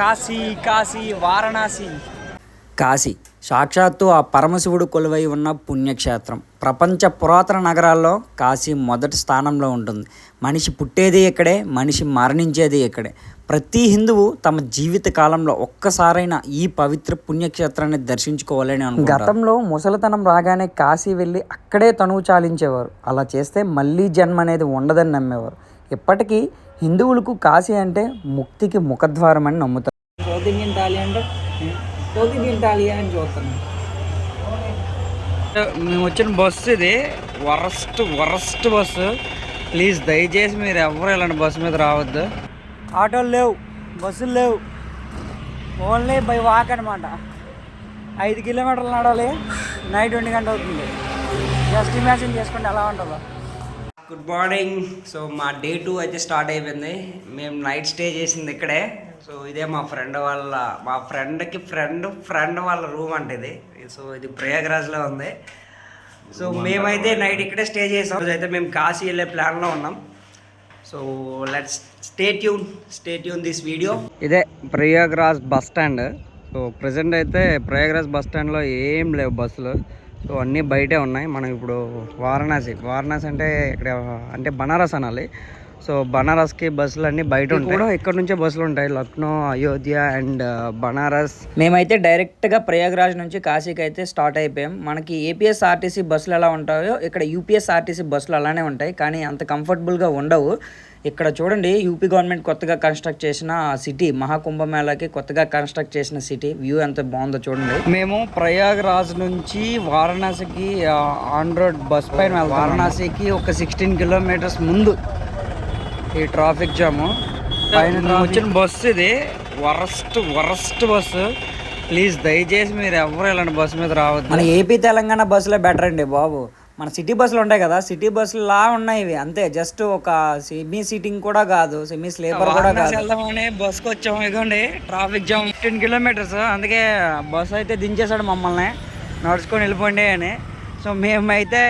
కాశీ కాశీ వారణాసి. కాశీ సాక్షాత్తు ఆ పరమశివుడు కొలువై ఉన్న పుణ్యక్షేత్రం. ప్రపంచ పురాతన నగరాల్లో కాశీ మొదటి స్థానంలో ఉంటుంది. మనిషి పుట్టేది ఇక్కడే, మనిషి మరణించేది ఇక్కడే. ప్రతి హిందువు తమ జీవిత కాలంలో ఒక్కసారైనా ఈ పవిత్ర పుణ్యక్షేత్రాన్ని దర్శించుకోవాలని అనుకుంటారు. గతంలో ముసలితనం రాగానే కాశీ వెళ్ళి అక్కడే తనువు చాలించేవారు. అలా చేస్తే మళ్ళీ జన్మ అనేది ఉండదని నమ్మేవారు. ఇప్పటికీ హిందువులకు కాశీ అంటే ముక్తికి ముఖద్వారం అని నమ్ముతారు. సౌత్ ఇండియన్ థాలీ అంటే సౌత్ ఇండియన్ థాలీ అని చూస్తాను. మేము వచ్చిన బస్సు ఇది వరస్ట్ బస్సు. ప్లీజ్ దయచేసి మీరు ఎవరు ఇలాంటి బస్సు మీద రావద్దు. ఆటోలు లేవు, బస్సులు లేవు, ఓన్లీ బై వాక్ అనమాట. 5 కిలోమీటర్లు నడాలి, నైట్ 20 గంట అవుతుంది. జస్ట్ ఇమాజిన్ చేసుకోండి ఎలా ఉంటుందో. Good morning. సో మా డే 2 అయితే స్టార్ట్ అయిపోయింది. మేము నైట్ స్టే చేసింది ఇక్కడే. సో ఇదే మా ఫ్రెండ్కి ఫ్రెండ్ వాళ్ళ రూమ్ అంటే ఇది. సో ఇది ప్రయాగ్రాజ్లో ఉంది. సో మేమైతే నైట్ ఇక్కడే స్టే చేసాం. అయితే మేము కాశీ వెళ్ళే ప్లాన్లో ఉన్నాం. So let's stay tune this video. ఇదే Prayagraj bus stand. So present అయితే ప్రయాగ్రాజ్ బస్ స్టాండ్లో ఏం లేవు బస్సులు. సో అన్నీ బయటే ఉన్నాయి. మనం ఇప్పుడు వారణాసి అంటే బనారస్ అనాలి. సో బనారస్కి బస్సులు అన్నీ బయట ఉంటాయి. కూడా ఇక్కడ నుంచే బస్సులు ఉంటాయి, లక్నో, అయోధ్య అండ్ బనారస్. మేమైతే డైరెక్ట్గా ప్రయాగ్రాజ్ నుంచి కాశీకి అయితే స్టార్ట్ అయిపోయాం. మనకి ఏపీఎస్ఆర్టీసీ బస్సులు ఎలా ఉంటాయో ఇక్కడ యూపీఎస్ఆర్టీసీ బస్సులు అలానే ఉంటాయి, కానీ అంత కంఫర్టబుల్గా ఉండవు. ఇక్కడ చూడండి, యూపీ గవర్నమెంట్ కొత్తగా కన్స్ట్రక్ట్ చేసిన సిటీ, మహాకుంభమేళాకి కొత్తగా కన్స్ట్రక్ట్ చేసిన సిటీ. వ్యూ ఎంత బాగుందో చూడండి. మేము ప్రయాగ్రాజ్ నుంచి వారణాసికి ఆన్ రోడ్ బస్ పైన వెళ్తాం. వారణాసికి ఒక 16 కిలోమీటర్స్ ముందు ఈ ట్రాఫిక్ జాము. వచ్చిన బస్సు ఇది వరస్ట్ బస్సు. ప్లీజ్ దయచేసి మీరు ఎవరు ఇలాంటి బస్సు మీద రావద్దు. మన ఏపీ తెలంగాణ బస్సులే బెటర్ అండి బాబు. మన సిటీ బస్సులు ఉంటాయి కదా, సిటీ బస్సులు లా ఉన్నాయి ఇవి. అంతే, జస్ట్ ఒక సెమీ సీటింగ్ కూడా కాదు, సెమీ స్లీపర్ కూడా కాదు. వెళ్దామని బస్సుకి వచ్చాము. ఇదిగోండి ట్రాఫిక్ జామ్ 15 కిలోమీటర్స్. అందుకే బస్సు అయితే దించేశాడు మమ్మల్ని, నడుచుకొని వెళ్ళిపోండి అని. సో మేమైతే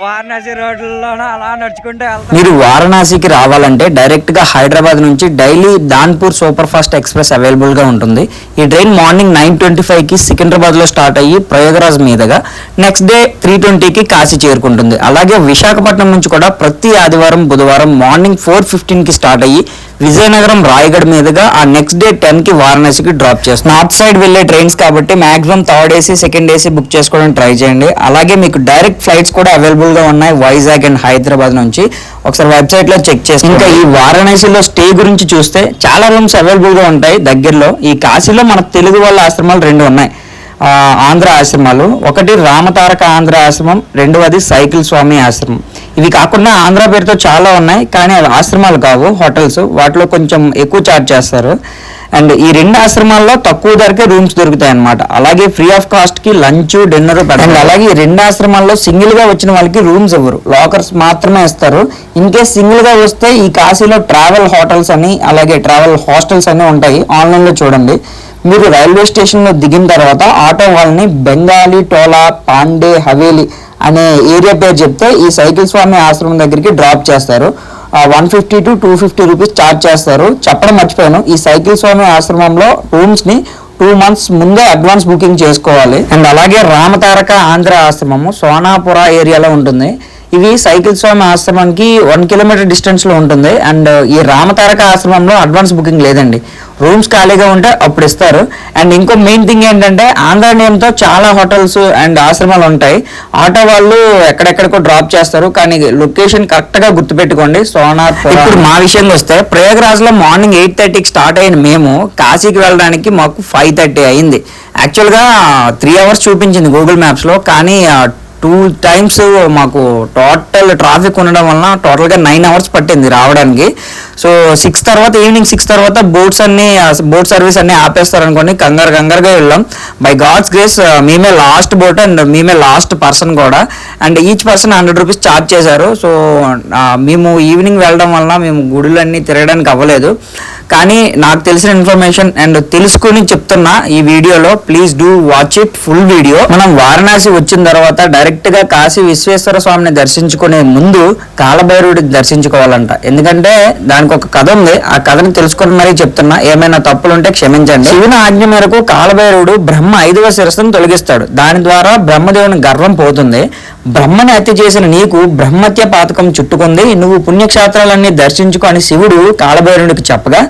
వారణాసి రోడ్లలో అలా నడుచుకుంటే వెళ్తాం. మీరు వారణాసికి రావాలంటే డైరెక్ట్ గా హైదరాబాద్ నుంచి daily Danapur super fast express available గా ఉంటుంది. ఈ ట్రైన్ మార్నింగ్ 9:25కి సికింద్రాబాద్ లో స్టార్ట్ అయ్యి ప్రయాగరాజ్ మీదుగా నెక్స్ట్ డే 3:20కి కాశీ చేరుకుంటుంది. అలాగే విశాఖపట్నం నుంచి కూడా ప్రతి ఆదివారం బుధవారం మార్నింగ్ 4:15కి స్టార్ట్ అయ్యి విజయనగరం రాయగఢ్ మీదుగా ఆ నెక్స్ట్ డే 10కి వారణాసికి డ్రాప్ చేస్తుంది. నార్త్ సైడ్ వెళ్ళే ట్రైన్స్ కాబట్టి maximum third AC, second AC book చేసుకోవడానికి ట్రై చేయండి. అలాగే మీకు డైరెక్ట్ ఫ్లైట్స్ కూడా అవైలబుల్ గా ఉన్నాయి వైజాగ్ అండ్ హైదరాబాద్ నుంచి. ఒకసారి వెబ్సైట్ లో చెక్ చేసి. ఇంకా ఈ వారణాసిలో స్టే గురించి చూస్తే చాలా రూమ్స్ అవైలబుల్ గా ఉంటాయి దగ్గరలో. ఈ కాశీలో మన తెలుగు వాళ్ళ ఆశ్రమాలు 2 ఉన్నాయి, ఆంధ్ర ఆశ్రమాలు. ఒకటి రామతారక ఆంధ్ర ఆశ్రమం, రెండవది సైకిల్ స్వామి ఆశ్రమం. ఇవి కాకుండా ఆంధ్ర పేరుతో చాలా ఉన్నాయి, కానీ అవి ఆశ్రమాలు కావు, హోటల్స్. వాటిలో కొంచెం ఎక్కువ ఛార్జ్ చేస్తారు. అండ్ ఈ 2 ఆశ్రమాల్లో తక్కువ ధరకే రూమ్స్ దొరుకుతాయి అన్నమాట. అలాగే ఫ్రీ ఆఫ్ కాస్ట్ కి లంచ్, డిన్నర్ పెడతారు. అలాగే ఈ 2 ఆశ్రమాల్లో సింగిల్ గా వచ్చిన వాళ్ళకి రూమ్స్ ఇవ్వరు, లాకర్స్ మాత్రమే ఇస్తారు. ఇన్ కేస్ సింగిల్ గా వస్తే ఈ కాశీలో ట్రావెల్ హోటల్స్ అని అలాగే ట్రావెల్ హాస్టల్స్ అని ఉంటాయి, ఆన్లైన్ లో చూడండి. మీరు రైల్వే స్టేషన్లో దిగిన తర్వాత ఆటో వాళ్ళని బెంగాలీ టోలా, పాండే, హవేలీ అనే ఏరియా పేరు చెప్తే ఈ సైకిల్ స్వామి ఆశ్రమం దగ్గరికి డ్రాప్ చేస్తారు. 150 to 250 రూపీస్ ఛార్జ్ చేస్తారు. చెప్పడం మర్చిపోయాను, ఈ సైకిల్ స్వామి ఆశ్రమంలో రూమ్స్ని 2 months ముందే అడ్వాన్స్ బుకింగ్ చేసుకోవాలి. అండ్ అలాగే రామతారక ఆంధ్ర ఆశ్రమము సోనాపుర ఏరియాలో ఉంటుంది. ఇవి సైకిల్ స్వామి ఆశ్రమానికి 1 కిలోమీటర్ డిస్టెన్స్ లో ఉంటుంది. అండ్ ఈ రామతారక ఆశ్రమంలో అడ్వాన్స్ బుకింగ్ లేదండి, రూమ్స్ ఖాళీగా ఉంటే అప్పుడు ఇస్తారు. అండ్ ఇంకో మెయిన్ థింగ్ ఏంటంటే ఆంధ్ర నేమ్తో చాలా హోటల్స్ అండ్ ఆశ్రమాలు ఉంటాయి. ఆటో వాళ్ళు ఎక్కడెక్కడికో డ్రాప్ చేస్తారు, కానీ లొకేషన్ కరెక్ట్ గా గుర్తుపెట్టుకోండి, సోనాపుర. ఇప్పుడు మా విషయంలో వస్తే ప్రయాగ్రాజ్ లో మార్నింగ్ 8:30కి స్టార్ట్ అయిన మేము కాశీకి వెళ్ళడానికి మాకు 5:30 అయింది. యాక్చువల్గా 3 hours చూపించింది గూగుల్ మ్యాప్స్ లో, కానీ 2 times మాకు టోటల్ ట్రాఫిక్ ఉండడం వలన టోటల్గా 9 hours పట్టింది రావడానికి. సో ఈవినింగ్ 6 తర్వాత బోట్ సర్వీస్ అన్ని ఆపేస్తారు అనుకోండి. కంగారుగా వెళ్ళాం. బై గాడ్స్ గ్రేస్ మేమే లాస్ట్ బోట్ అండ్ మేమే లాస్ట్ పర్సన్ కూడా. And each person 100 rupees charge చేశారు. సో మేము ఈవినింగ్ వెళ్ళడం వలన మేము గుడులన్నీ తిరగడానికి అవ్వలేదు. కానీ నాకు తెలిసిన ఇన్ఫర్మేషన్ అండ్ తెలుసుకుని చెప్తున్నా ఈ వీడియోలో. Please do watch it full video. మనం వారణాసి వచ్చిన తర్వాత డైరెక్ట్ కరెక్ట్గా కాశీ విశ్వేశ్వర స్వామిని దర్శించుకునే ముందు కాలభైరవుడిని దర్శించుకోవాలంట. ఎందుకంటే దానికి ఒక కథ ఉంది, ఆ కథను తెలుసుకొని మరీ చెప్తున్నా, ఏమైనా తప్పులుంటే క్షమించండి. శివుని ఆజ్ఞ మేరకు కాలభైరవుడు బ్రహ్మ 5వ శిరస్సును తొలగిస్తాడు. దాని ద్వారా బ్రహ్మదేవుని గర్వం పోతుంది. బ్రహ్మని హత్య చేసిన నీకు బ్రహ్మత్య పాతకం చుట్టుకుంది, నువ్వు పుణ్యక్షేత్రాలన్నీ దర్శించుకో అని శివుడు కాలభైరవుడికి చెప్పగా,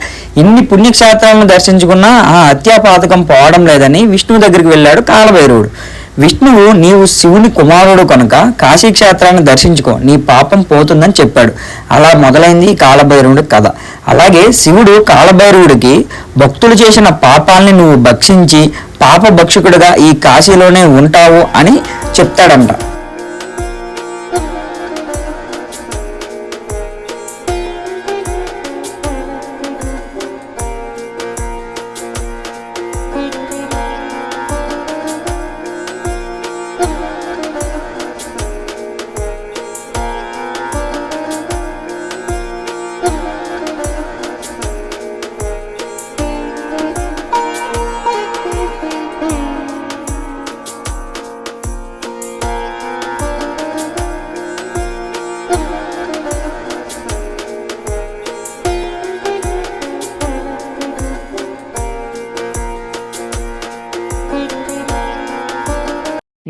ఇన్ని పుణ్యక్షేత్రాలను దర్శించుకున్నా ఆ హత్యా పాతకం పోవడం లేదని విష్ణువు దగ్గరికి వెళ్ళాడు కాలభైరవుడు. విష్ణువు నీవు శివుని కుమారుడు కనుక కాశీక్షేత్రాన్ని దర్శించుకో, నీ పాపం పోతుందని చెప్పాడు. అలా మొదలైంది కాలభైరవుడి కథ. అలాగే శివుడు కాలభైరవుడికి భక్తులు చేసిన పాపాలని నువ్వు భక్షించి పాప భక్షకుడిగా ఈ కాశీలోనే ఉంటావు అని చెప్తాడంట.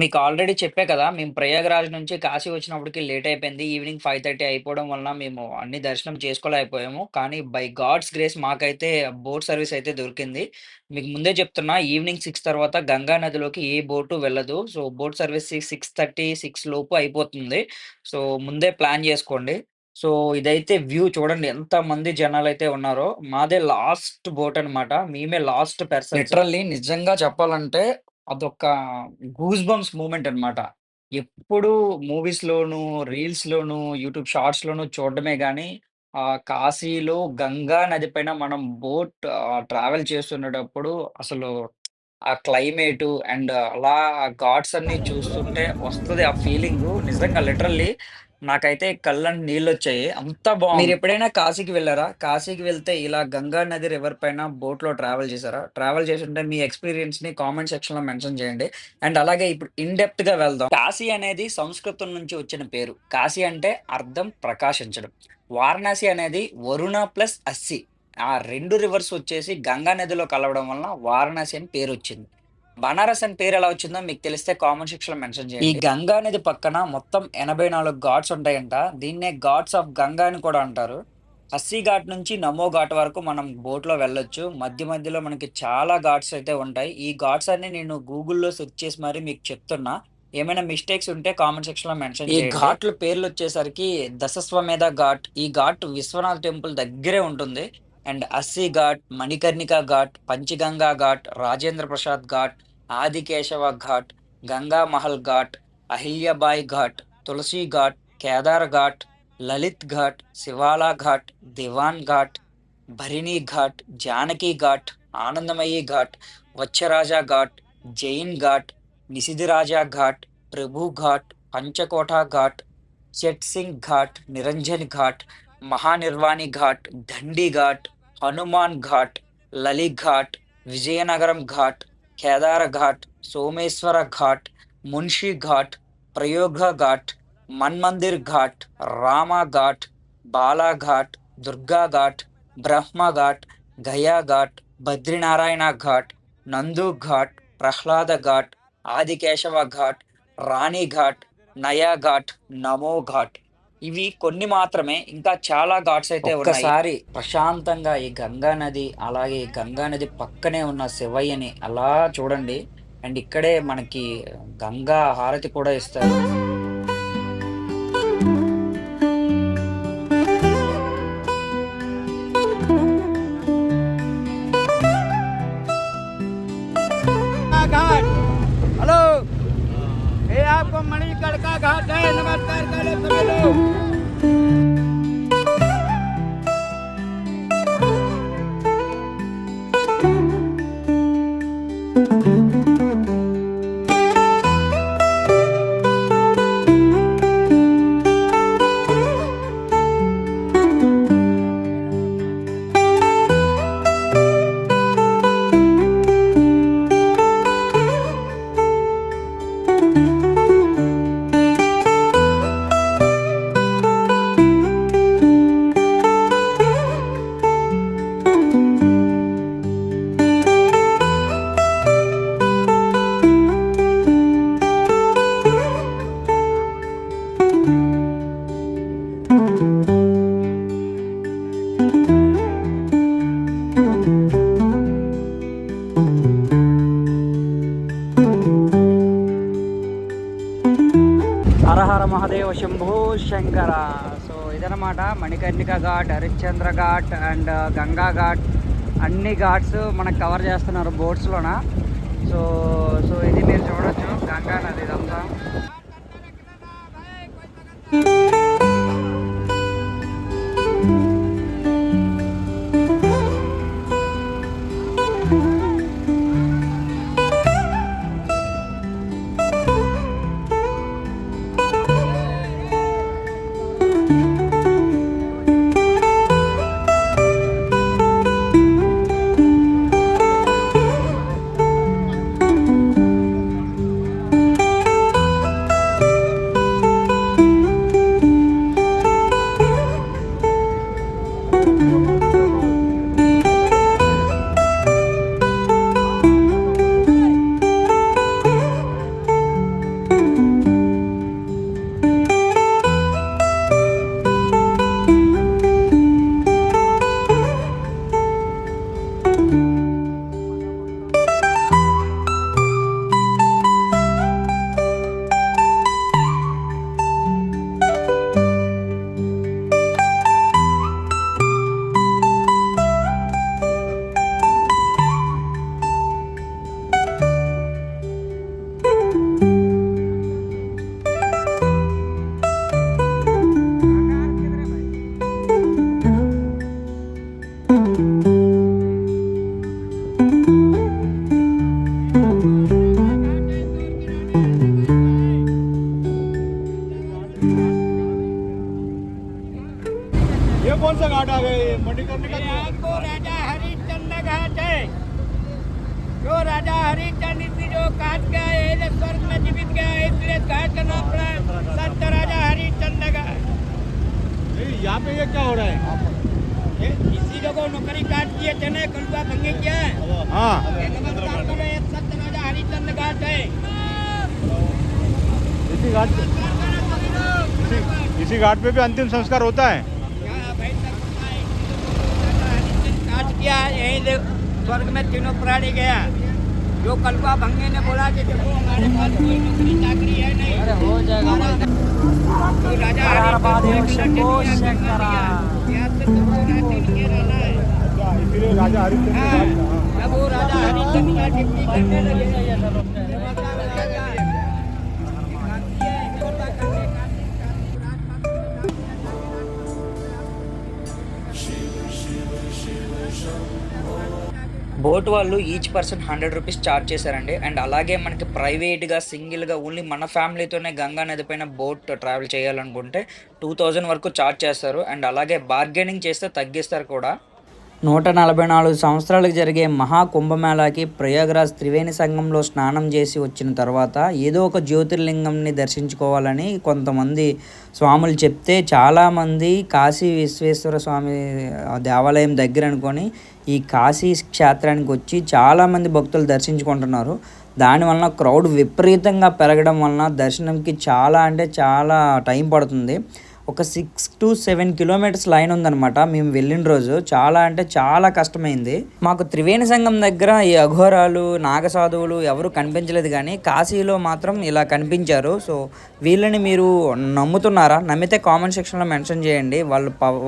మీకు ఆల్రెడీ చెప్పా కదా! మేము ప్రయాగరాజ్ నుంచి కాశీ వచ్చినప్పటికి లేట్ అయిపోయింది. ఈవినింగ్ 5:30 అయిపోవడం వలన మేము అన్ని దర్శనం చేసుకోలేకపోయాము. కానీ బై గాడ్స్ గ్రేస్ మాకైతే బోట్ సర్వీస్ అయితే దొరికింది. మీకు ముందే చెప్తున్నా, ఈవినింగ్ 6 తర్వాత గంగా నదిలోకి ఏ బోటు వెళ్ళదు. సో, బోట్ సర్వీస్ 6:30, 6 లోపు అయిపోతుంది. సో, ముందే ప్లాన్ చేసుకోండి. సో, ఇదైతే వ్యూ చూడండి ఎంతమంది జనాలైతే ఉన్నారో. మాదే లాస్ట్ బోట్ అనమాట. మేమే లాస్ట్ పర్సన్స్. లిటరల్లీ నిజంగా చెప్పాలంటే అదొక గూస్ బంప్స్ మూమెంట్ అన్నమాట. ఎప్పుడు మూవీస్‌లోను, రీల్స్‌లోను, యూట్యూబ్ షార్ట్స్‌లోను చూడడమే గానీ, కాశీలో గంగా నది పైన మనం బోట్ ట్రావెల్ చేస్తునేటప్పుడు అసలు ఆ క్లైమేటు అండ్ అలా ఆ ఘాట్స్ అన్నీ చూస్తుంటే వస్తది ఆ ఫీలింగు. నిజంగా లిటరల్లీ నాకైతే కళ్ళంట నీళ్ళొచ్చాయి. అంత బావుంది. మీరెప్పుడైనా కాశీకి వెళ్లారా? కాశీకి వెళ్తే ఇలా గంగా నది రివర్ పైన బోట్‌లో ట్రావెల్ చేశారా? ట్రావెల్ చేసుంటే మీ ఎక్స్‌పీరియన్స్‌ని కామెంట్ సెక్షన్‌లో మెన్షన్ చేయండి. అండ్ అలాగే ఇప్పుడు ఇన్ డెప్త్‌గా వెళ్దాం. కాశీ అనేది సంస్కృతం నుంచి వచ్చిన పేరు. కాశీ అంటే అర్థం ప్రకాశించడం. వారణాసి అనేది వరుణ ప్లస్ అస్సి. ఆ 2 రివర్స్ వచ్చేసి గంగా నదిలో కలవడం వలన వారణాసి అని పేరొచ్చింది. బనారస్ అని పేరు ఎలా వచ్చిందో మీకు తెలిస్తే కామెంట్ సెక్షన్‌లో మెన్షన్ చేయండి. ఈ గంగా నది పక్కన మొత్తం 84 ఘాట్స్ ఉంటాయంట. దీన్నే ఘాట్స్ ఆఫ్ గంగా అని కూడా అంటారు. అస్సీ ఘాట్ నుంచి నమో ఘాట్ వరకు మనం బోట్‌లో వెళ్ళొచ్చు. మధ్య మధ్యలో మనకి చాలా ఘాట్స్ అయితే ఉంటాయి. ఈ ఘాట్స్ అన్ని నేను గూగుల్‌లో సెర్చ్ చేసి మరి మీకు చెప్తున్నా. ఏమైనా మిస్టేక్స్ ఉంటే కామెంట్ సెక్షన్‌లో మెన్షన్ చేయండి. ఈ ఘాట్ల పేర్లొచ్చేసరికి దశస్వమేధ ఘాట్. ఈ ఘాట్ విశ్వనాథ్ టెంపుల్ దగ్గరే ఉంటుంది. అండ్ అస్సీ ఘాట్, మణికర్ణికా ఘాట్, పంచగంగా ఘాట్, రాజేంద్ర ప్రసాద్ ఘాట్, ఆదికేశవ ఘాట్, గంగా మహల్ ఘాట్, అహిల్యాబాయి ఘాట్, తులసి ఘాట్, కేదార్ ఘాట్, లలిత్ ఘాట్, శివాలా ఘాట్, దివాన్ ఘాట్, భరిణి ఘాట్, జానకి ఘాట్, ఆనందమయి ఘాట్, వచ్చరాజా ఘాట్, జైన్ ఘాట్, నిషిదిరాజా ఘాట్, ప్రభు ఘాట్, పంచకోఠా ఘాట్, చెట్ సింగ్ ఘాట్, నిరంజన్ ఘాట్, మహానిర్వాణి ఘాట్, దండి ఘాట్, హనుమాన్ ఘాట్, లలి ఘాట్, విజయనగరం ఘాట్, కేదార ఘాట్, సోమేశ్వర ఘాట్, మున్షి ఘాట్, ప్రయోగ ఘాట్, మన్మందిర్ ఘాట్, రామా ఘాట్, బాలా ఘాట్, దుర్గా ఘాట్, బ్రహ్మ ఘాట్, గయా ఘాట్, బద్రీనారాయణ ఘాట్, నందు ఘాట్, ప్రహ్లాద ఘాట్, ఆదికేశవ ఘాట్, రాణి ఘాట్, నయా ఘాట్, నమో ఘాట్. ఇవి కొన్ని మాత్రమే. ఇంకా చాలా ఘాట్స్ అయితే ఉన్నాయి. ఒక్కసారి ప్రశాంతంగా ఈ గంగా నది, అలాగే ఈ గంగా నది పక్కనే ఉన్న శివయ్యని అలా చూడండి. అండ్ ఇక్కడే మనకి గంగా హారతి కూడా ఇస్తారు. హలో, ये आपको मणिकर्ण का घाट है। नमस्कार करें सभी लोग। భయంకర. సో ఇదనమాట మణికర్ణిక ఘాట్, హరిశ్చంద్ర ఘాట్ అండ్ గంగా ఘాట్, అన్ని ఘాట్స్ మనకు కవర్ చేస్తున్నారు బోట్స్లోన. సో సో ఇది మీరు చూడొచ్చు గంగా నది ఇదంతా. ये कौन सा घाट आ गए मणिकर्णिका? आपको राजा हरिश्चंद्र घाट है, जो राजा हरिश्चंद्र की जो काट गया है, स्वर्ग में जीवित गया है, इसलिए घाट का नाम पड़ा संत राजा हरिश्चंद्र घाट। यहाँ पे ये क्या हो रहा है? इसी लोगों नौकरी काट दिए थे ना, कलुआ भंगे किया है। हाँ, नमस्कार करो, ये संत राजा हरिश्चंद्र घाट है। इसी घाट पे इसी घाट पे भी अंतिम संस्कार होता है। काट किया यहीं से स्वर्ग में तीनों प्राणी गया। जो कलुआ भंगे ने बोला कि देखो हमारे पास कोई नौकरी चाकरी है नहीं, अरे हो जाएगा। तो राजा इसीलिए राजा हरिश्चंद्र घाट। अब वो राजा हरिश्चंद्र का ड्यूटी करने लगे। బోట్ వాళ్ళు ఈచ్ పర్సన్ 100 రూపీస్ ఛార్జ్ చేశారండి. అండ్ అలాగే మనకి ప్రైవేట్గా సింగిల్గా ఓన్లీ మన ఫ్యామిలీతోనే గంగా నది పైన బోట్ ట్రావెల్ చేయాలనుకుంటే 2000 వరకు ఛార్జ్ చేస్తారు. అండ్ అలాగే బార్గెనింగ్ చేస్తే తగ్గిస్తారు కూడా. 144 సంవత్సరాలకు జరిగే మహా కుంభమేళాకి ప్రయాగ్రాజ్ త్రివేణి సంగంలో స్నానం చేసి వచ్చిన తర్వాత ఏదో ఒక జ్యోతిర్లింగంని దర్శించుకోవాలని కొంతమంది స్వాములు చెప్తే చాలామంది కాశీ విశ్వేశ్వర స్వామి దేవాలయం దగ్గర అనుకొని ఈ కాశీ క్షేత్రానికి వచ్చి చాలామంది భక్తులు దర్శించుకుంటున్నారు. దానివలన క్రౌడ్ విపరీతంగా పెరగడం వలన దర్శనంకి చాలా అంటే చాలా టైం పడుతుంది. ఒక 6 to 7 కిలోమీటర్స్ లైన్ ఉందన్నమాట. మేము వెళ్ళిన రోజు చాలా అంటే చాలా కష్టమైంది. మాకు త్రివేణి సంగం దగ్గర ఈ అఘోరాలు నాగసాధువులు ఎవరు కనిపించలేదు, కానీ కాశీలో మాత్రం ఇలా కనిపించారు. సో వీళ్ళని మీరు నమ్ముతున్నారా? నమ్మితే కామెంట్ సెక్షన్లో మెన్షన్ చేయండి.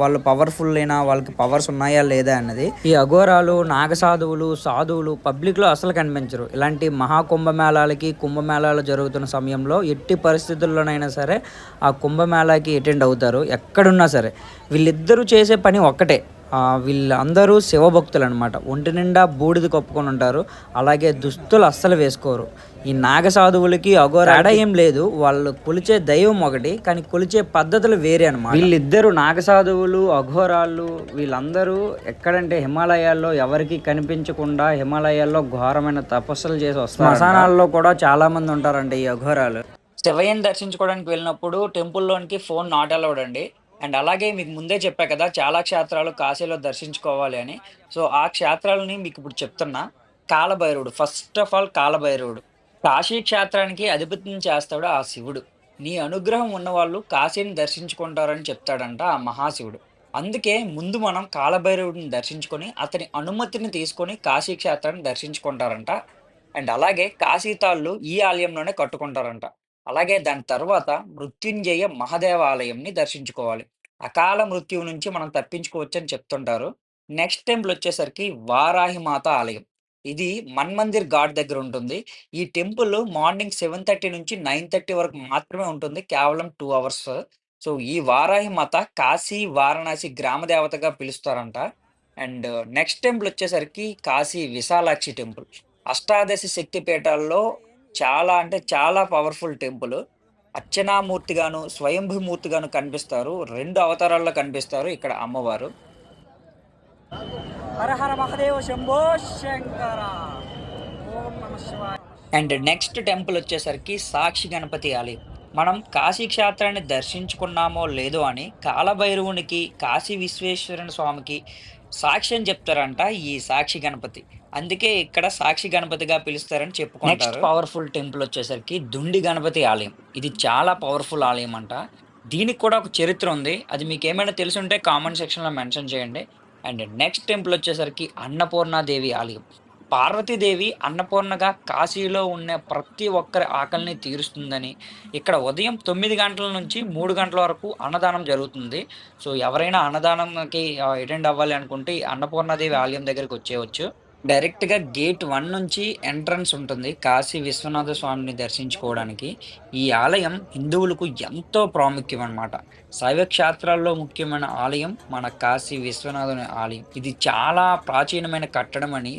వాళ్ళు పవర్ఫుల్ అయినా వాళ్ళకి పవర్స్ ఉన్నాయా లేదా అన్నది. ఈ అఘోరాలు నాగసాధువులు సాధువులు పబ్లిక్లో అసలు కనిపించరు. ఇలాంటి మహాకుంభమేళాలకి కుంభమేళాలు జరుగుతున్న సమయంలో ఎట్టి పరిస్థితుల్లోనైనా సరే ఆ కుంభమేళాకి అటెండ్ అవుతారు ఎక్కడున్నా సరే. వీళ్ళిద్దరూ చేసే పని ఒక్కటే. వీళ్ళందరూ శివభక్తులు అనమాట. ఒంటి నిండా బూడిద కప్పుకొని ఉంటారు. అలాగే దుస్తులు అస్సలు వేసుకోరు. ఈ నాగసాధువులకి అఘోరాడ ఏం లేదు. వాళ్ళు కొలిచే దైవం ఒకటి, కానీ కొలిచే పద్ధతులు వేరే అనమాట. వీళ్ళిద్దరు నాగసాధువులు అఘోరాలు వీళ్ళందరూ ఎక్కడంటే హిమాలయాల్లో ఎవరికి కనిపించకుండా హిమాలయాల్లో ఘోరమైన తపస్సులు చేసి వస్తారు. శ్మశానాల్లో కూడా చాలా మంది ఉంటారంట ఈ అఘోరాలు. శివయ్యని దర్శించుకోవడానికి వెళ్ళినప్పుడు టెంపుల్లోనికి ఫోన్ నాట్ అలౌడ్ అండి. అండ్ అలాగే మీకు ముందే చెప్పా కదా చాలా క్షేత్రాలు కాశీలో దర్శించుకోవాలి అని. సో ఆ క్షేత్రాలని మీకు ఇప్పుడు చెప్తున్నా. కాలభైరవుడు, ఫస్ట్ ఆఫ్ ఆల్ కాలభైరవుడు కాశీ క్షేత్రానికి అధిపత్యం చేస్తాడు ఆ శివుడు. నీ అనుగ్రహం ఉన్నవాళ్ళు కాశీని దర్శించుకుంటారని చెప్తాడంట ఆ మహాశివుడు. అందుకే ముందు మనం కాలభైరవుడిని దర్శించుకొని అతని అనుమతిని తీసుకొని కాశీ క్షేత్రాన్ని దర్శించుకుంటారంట. అండ్ అలాగే కాశీ తాళ్ళు ఈ ఆలయంలోనే కట్టుకుంటారంట. అలాగే దాని తర్వాత మృత్యుంజయ మహాదేవ ఆలయంని దర్శించుకోవాలి. అకాల మృత్యువు నుంచి మనం తప్పించుకోవచ్చని చెప్తుంటారు. నెక్స్ట్ టెంపుల్ వచ్చేసరికి వారాహి మాత ఆలయం. ఇది మన్మందిర్ ఘాట్ దగ్గర ఉంటుంది. ఈ టెంపుల్ మార్నింగ్ 7:30 నుంచి 9:30 వరకు మాత్రమే ఉంటుంది. కేవలం 2 అవర్స్. సో, ఈ వారాహి మాత కాశీ, వారణాసి గ్రామ దేవతగా పిలుస్తారంట. అండ్ నెక్స్ట్ టెంపుల్ వచ్చేసరికి కాశీ విశాలాక్షి టెంపుల్. అష్టాదశ శక్తి పీఠాల్లో చాలా అంటే చాలా పవర్‌ఫుల్ టెంపుల్. అర్చనామూర్తిగాను, స్వయంభూమూర్తిగాను కనిపిస్తారు. 2 అవతారాల్లో కనిపిస్తారు ఇక్కడ అమ్మవారు. హర హర మహాదేవ శంభో శంకర. ఓం నమ శివాయ. అండ్ నెక్స్ట్ టెంపుల్ వచ్చేసరికి సాక్షి గణపతి ఆలయం. మనం కాశీ క్షేత్రాన్ని దర్శించుకున్నామో లేదో అని కాలభైరవునికి, కాశీ విశ్వేశ్వరుని స్వామికి సాక్షి అని చెప్తారంట ఈ సాక్షి గణపతి. అందుకే ఇక్కడ సాక్షి గణపతిగా పిలుస్తారని చెప్పుకుంటారు. నెక్స్ట్ పవర్ఫుల్ టెంపుల్ వచ్చేసరికి దుండి గణపతి ఆలయం. ఇది చాలా పవర్ఫుల్ ఆలయం అంట. దీనికి కూడా ఒక చరిత్ర ఉంది. అది మీకు ఏమైనా తెలుసుంటే కామెంట్ సెక్షన్‌లో మెన్షన్ చేయండి. అండ్ నెక్స్ట్ టెంపుల్ వచ్చేసరికి అన్నపూర్ణాదేవి ఆలయం. పార్వతీదేవి అన్నపూర్ణగా కాశీలో ఉన్న ప్రతి ఒక్కరి ఆకలిని తీరుస్తుందని, ఇక్కడ ఉదయం 9 గంటల నుంచి 3 గంటల వరకు అన్నదానం జరుగుతుంది. సో, ఎవరైనా అన్నదానంకి అటెండ్ అవ్వాలి అనుకుంటే ఈ అన్నపూర్ణాదేవి ఆలయం దగ్గరికి వచ్చేయవచ్చు. డైరెక్ట్‌గా గేట్ 1 నుంచి ఎంట్రన్స్ ఉంటుంది కాశీ విశ్వనాథ స్వామిని దర్శించుకోవడానికి. ఈ ఆలయం హిందువులకు ఎంతో ప్రాముఖ్యం అన్నమాట. శైవ క్షేత్రాల్లో ముఖ్యమైన ఆలయం మన కాశీ విశ్వనాథుని ఆలయం. ఇది చాలా ప్రాచీనమైన కట్టడం అని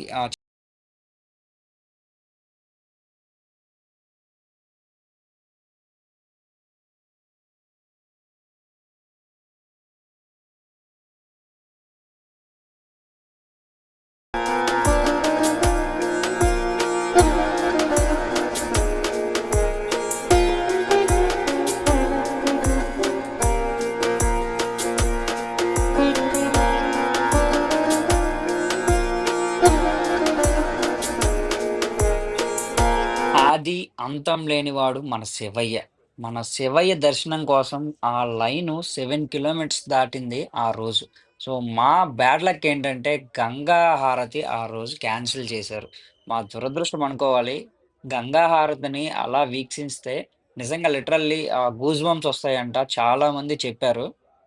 ఆది అంతం లేనివాడు మన శివయ్య. మన శివయ్య దర్శనం కోసం ఆ లైను 7 కిలోమీటర్స్ దాటింది ఆ రోజు. సో, మా బ్యాడ్ లక్ ఏంటంటే గంగా హారతి ఆ రోజు క్యాన్సిల్ చేశారు. మా దురదృష్టం అనుకోవాలి. గంగా హారతిని అలా వీక్షిస్తే నిజంగా లిటరల్లీ గూస్ బంప్స్ వస్తాయంట. చాలామంది చెప్పారు.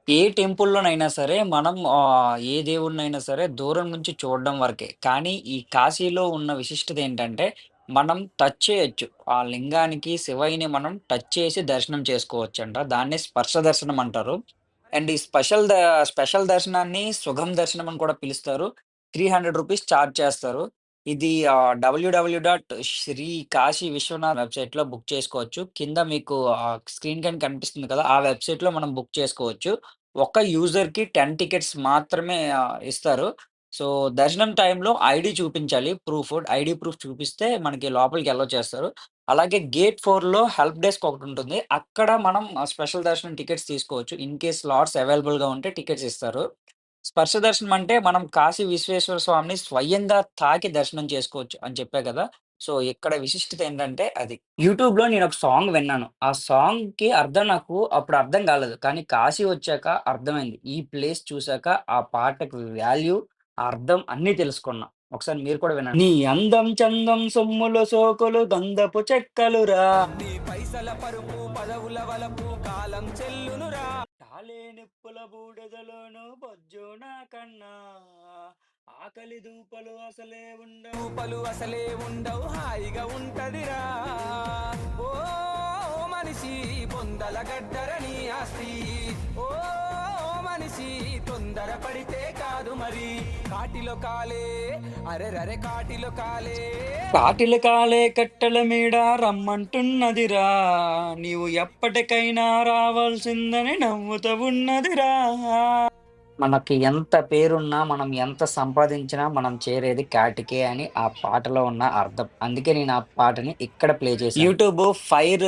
ఏ టెంపుల్‌లోనైనా సరే మనం ఏ దేవుడినైనా సరే దూరం నుంచి చూడడం వరకే. కానీ ఈ కాశీలో ఉన్న విశిష్టత ఏంటంటే మనం టచ్ చేయొచ్చు. ఆ లింగానికి, శివయ్యని మనం టచ్ చేసి దర్శనం చేసుకోవచ్చంట. దాన్నే స్పర్శ దర్శనం అంటారు. అండ్ ఈ స్పెషల్ దర్శనాన్ని సుగం దర్శనం అని కూడా పిలుస్తారు. రూ. 300 చార్జ్ చేస్తారు. ఇది www.శ్రీ కాశీ విశ్వనాథ్ వెబ్‌సైట్‌లో బుక్ చేసుకోవచ్చు. కింద మీకు స్క్రీన్ పైన కనిపిస్తుంది కదా! ఆ వెబ్‌సైట్‌లో మనం బుక్ చేసుకోవచ్చు. ఒక్క యూజర్‌కి 10 టికెట్స్ మాత్రమే ఇస్తారు. సో, దర్శనం టైంలో ఐడీ చూపించాలి. ఐడీ ప్రూఫ్ చూపిస్తే మనకి లోపలికి అలో చేస్తారు. అలాగే గేట్ 4లో హెల్ప్ డెస్క్ ఒకటుంటుంది. అక్కడ మనం స్పెషల్ దర్శనం టికెట్స్ తీసుకోవచ్చు. ఇన్ కేస్ స్లాట్స్ అవైలబుల్‌గా ఉంటే టికెట్స్ ఇస్తారు. స్పర్శ దర్శనం అంటే మనం కాశీ విశ్వేశ్వర స్వామిని స్వయంగా తాకి దర్శనం చేసుకోవచ్చు అని చెప్పా కదా! సో, ఇక్కడ విశిష్టత ఏంటంటే అది. యూట్యూబ్‌లో నేనొక సాంగ్ విన్నాను. ఆ సాంగ్‌కి అర్థం నాకు అప్పుడు అర్థం కాలేదు. కానీ కాశీ వచ్చాక అర్థమైంది. ఈ ప్లేస్ చూసాక ఆ పాటకి వాల్యూ, ఆ అర్థం అన్నీ తెలుసుకున్నా. ఒకసారి మీరు కూడా వినండి. నీ అందం చందం సొమ్ములు సోకులు గంధపు చెక్కలురా. నీ పైసల పరుపు పదవుల వలపు కాలం చెల్లునురా. టాలే నిప్పుల బూడిదలోను బొజ్జు నా కన్నా. ఆకలి అసలే ఉండవు హాయిగా ఉంటదిరా. ఓ మనిషి బొందల గడ్డరని ఆస్తి. ఓ మనిషి తొందర పడితే కాదు మరి. కాటిలో కాలే అరెరరే కాటిలో కాలే కట్టెల మీద రమ్మంటున్నదిరా. నీవు ఎప్పటికైనా రావాల్సిందని నవ్వుతూ ఉన్నదిరా. మనకి ఎంత పేరున్నా, మనం ఎంత సంపాదించినా మనం చేరేది కాటికే అని ఆ పాటలో ఉన్న అర్థం. అందుకే నేను ఆ పాటని ఇక్కడ ప్లే చేశాను. యూట్యూబ్ ఫైర్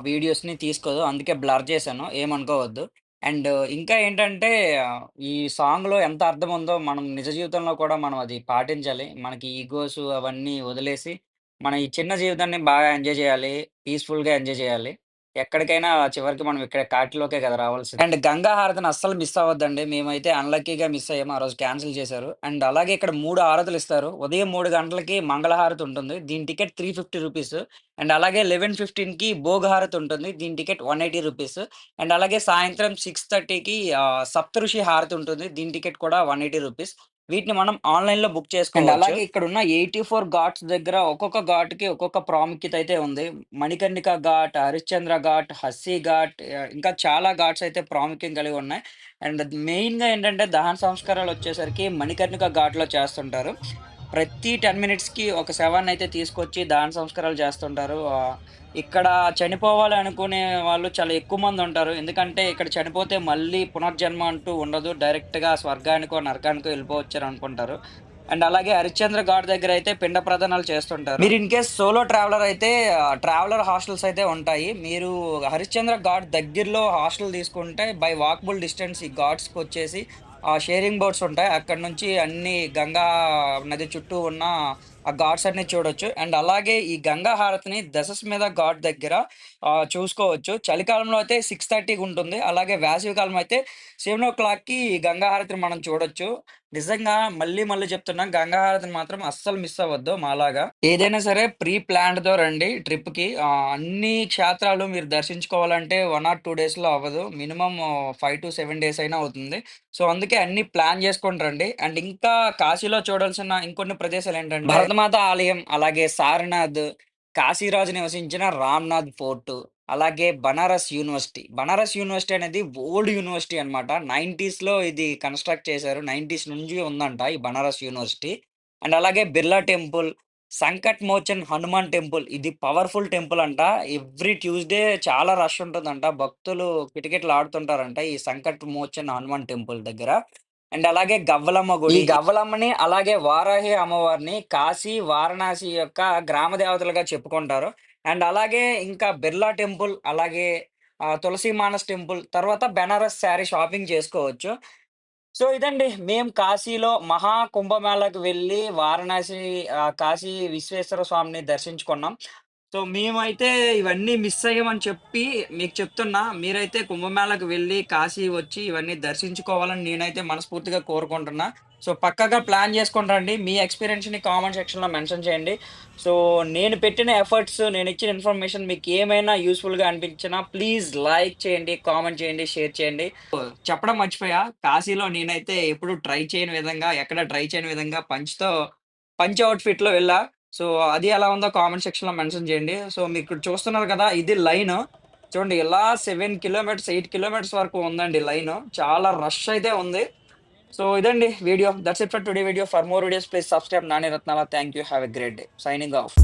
వీడియోస్‌ని తీసుకోదు. అందుకే బ్లర్ చేశాను. ఏమనుకోవద్దు. అండ్ ఇంకా ఏంటంటే ఈ సాంగ్‌లో ఎంత అర్థం ఉందో మనం నిజ జీవితంలో కూడా మనం అది పాటించాలి. మనకి ఈగోస్ అవన్నీ వదిలేసి, మన ఈ చిన్న జీవితాన్ని బాగా ఎంజాయ్ చేయాలి. పీస్‌ఫుల్‌గా ఎంజాయ్ చేయాలి. ఎక్కడికైనా చివరికి మనం ఇక్కడ కాటిలోకే కదా రావాల్సింది. అండ్ గంగా హారతిని అస్సలు మిస్ అవ్వద్దండి. మేమైతే అన్‌లక్కీగా మిస్ అయ్యాము. ఆ రోజు క్యాన్సిల్ చేశారు. అండ్ అలాగే ఇక్కడ 3 హారతులిస్తారు. ఉదయం 3 గంటలకి మంగళహారతి ఉంటుంది. దీని టికెట్ రూ. 350. అండ్ అలాగే 11:15కి భోగ హారతి ఉంటుంది. దీని టికెట్ రూ. 180. అండ్ అలాగే సాయంత్రం 6:30కి సప్తఋషి హారతి ఉంటుంది. దీని టికెట్ కూడా రూ. 180. వీటిని మనం ఆన్‌లైన్‌లో బుక్ చేసుకోవచ్చు. అండ్ అలాగే ఇక్కడున్న 84 ఘాట్స్ దగ్గర ఒక్కొక్క ఘాట్‌కి ఒక్కొక్క ప్రాముఖ్యత అయితే ఉంది. మణికర్ణిక ఘాట్, హరిశ్చంద్ర ఘాట్, హస్సీ ఘాట్ ఇంకా చాలా ఘాట్స్ అయితే ప్రాముఖ్యం కలిగి ఉన్నాయి. అండ్ మెయిన్‌గా ఏంటంటే దహన సంస్కారాలొచ్చేసరికి మణికర్ణిక ఘాట్‌లో చేస్తుంటారు. ప్రతి 10 మినిట్స్‌కి ఒక శవాన్నయితే తీసుకొచ్చి దహన సంస్కారాలు చేస్తుంటారు. ఇక్కడ చనిపోవాలి అనుకునే వాళ్ళు చాలా ఎక్కువ మందుంటారు. ఎందుకంటే ఇక్కడ చనిపోతే మళ్ళీ పునర్జన్మ అంటూ ఉండదు. డైరెక్ట్‌గా స్వర్గానికో, నరకానికో వెళ్ళిపోవచ్చని అనుకుంటారు. అండ్ అలాగే హరిశ్చంద్ర ఘాట్ దగ్గరైతే పిండ ప్రదానాలు చేస్తుంటారు. మీరు ఇన్ కేస్ సోలో ట్రావెలర్ అయితే ట్రావెలర్ హాస్టల్స్ అయితే ఉంటాయి. మీరు హరిశ్చంద్ర ఘాట్ దగ్గరలో హాస్టల్ తీసుకుంటే బై వాకబుల్ డిస్టెన్స్ ఈ ఘాట్స్‌కొచ్చేసి షేరింగ్ బోట్స్ ఉంటాయి. అక్కడి నుంచి అన్నీ గంగా నది చుట్టూ ఉన్న ఆ ఘాట్స్ అన్నీ చూడొచ్చు. అండ్ అలాగే ఈ గంగా హారతిని దశస్మేధ ఘాట్ దగ్గర చూసుకోవచ్చు. చలికాలంలో అయితే 6:30కి ఉంటుంది. అలాగే వేసవికాలం అయితే 7:00కి ఈ గంగా హారతిని మనం చూడొచ్చు. నిజంగా మళ్ళీ మళ్ళీ చెప్తున్నా గంగా హారతిని మాత్రం అస్సలు మిస్ అవ్వద్దు మాలాగా. ఏదైనా సరే ప్రీ ప్లాన్డ్‌తో రండి ట్రిప్‌కి. అన్ని క్షేత్రాలు మీరు దర్శించుకోవాలంటే 1 ఆర్ 2 డేస్‌లో అవ్వదు. మినిమమ్ 5-7 డేస్ అయినా అవుతుంది. సో, అందుకే అన్నీ ప్లాన్ చేసుకొని రండి. అండ్ ఇంకా కాశీలో చూడాల్సిన ఇంకొన్ని ప్రదేశాలేంటంటే భరతమాత ఆలయం, అలాగే సారనాథ్, కాశీరాజు నివసించిన రామ్‌నాథ్ ఫోర్ట్, అలాగే బనారస్ యూనివర్సిటీ. బనారస్ యూనివర్సిటీ అనేది ఓల్డ్ యూనివర్సిటీ అన్నమాట. 90స్‌లో ఇది కన్‌స్ట్రక్ట్ చేశారు. 90స్ నుంచి ఉందంట ఈ బనారస్ యూనివర్సిటీ. అండ్ అలాగే బిర్లా టెంపుల్, సంకట్ మోచన్ హనుమాన్ టెంపుల్. ఇది పవర్‌ఫుల్ టెంపుల్ అంట. ఎవ్రీ ట్యూస్‌డే చాలా రష్ ఉంటుందంట. భక్తులు కిటకిటలాడుతుంటారంట ఈ సంకట్ మోచన్ హనుమాన్ టెంపుల్ దగ్గర. అండ్ అలాగే గవ్వలమ్మ గుడి. ఈ గవ్వలమ్మని అలాగే వారాహి అమ్మవారిని కాశీ, వారణాసి యొక్క గ్రామ దేవతలుగా చెప్పుకుంటారు. అండ్ అలాగే ఇంకా బిర్లా టెంపుల్, అలాగే తులసి మానస్ టెంపుల్, తర్వాత బెనారస్ శారీ షాపింగ్ చేసుకోవచ్చు. సో, ఇదండి. మేము కాశీలో మహా కుంభమేళాకి వెళ్ళి వారణాసి కాశీ విశ్వేశ్వర స్వామిని దర్శించుకున్నాం. సో, మేమైతే ఇవన్నీ మిస్ అయ్యామని చెప్పి మీకు చెప్తున్నా. మీరైతే కుంభమేళాకి వెళ్ళి కాశీ వచ్చి ఇవన్నీ దర్శించుకోవాలని నేనైతే మనస్ఫూర్తిగా కోరుకుంటున్నా. సో, పక్కాగా ప్లాన్ చేసుకొని రండి. మీ ఎక్స్‌పీరియన్స్‌ని కామెంట్ సెక్షన్‌లో మెన్షన్ చేయండి. సో, నేను పెట్టిన ఎఫర్ట్స్, నేనిచ్చిన ఇన్ఫర్మేషన్ మీకేమైనా యూజ్‌ఫుల్‌గా అనిపించినా ప్లీజ్ లైక్ చేయండి, కామెంట్ చేయండి, షేర్ చేయండి. చెప్పడం మర్చిపోయా. కాశీలో నేనైతే ఎప్పుడు ట్రై చేయని విధంగా, ఎక్కడ ట్రై చేయని విధంగా పంచ్ ఔట్‌ఫిట్‌లో వెళ్ళా. సో, అది ఎలా ఉందో కామెంట్ సెక్షన్‌లో మెన్షన్ చేయండి. సో, మీరిక్కడ చూస్తున్నారు కదా! ఇది లైను. చూడండి ఇలా 7 కిలోమీటర్స్, 8 కిలోమీటర్స్ వరకు ఉందండి లైను. చాలా రష్ అయితే ఉంది. సో, ఇదండి వీడియో. That's it for today video. For more videos please subscribe Nani Ratnala. Thank you. Have a great day. Signing of.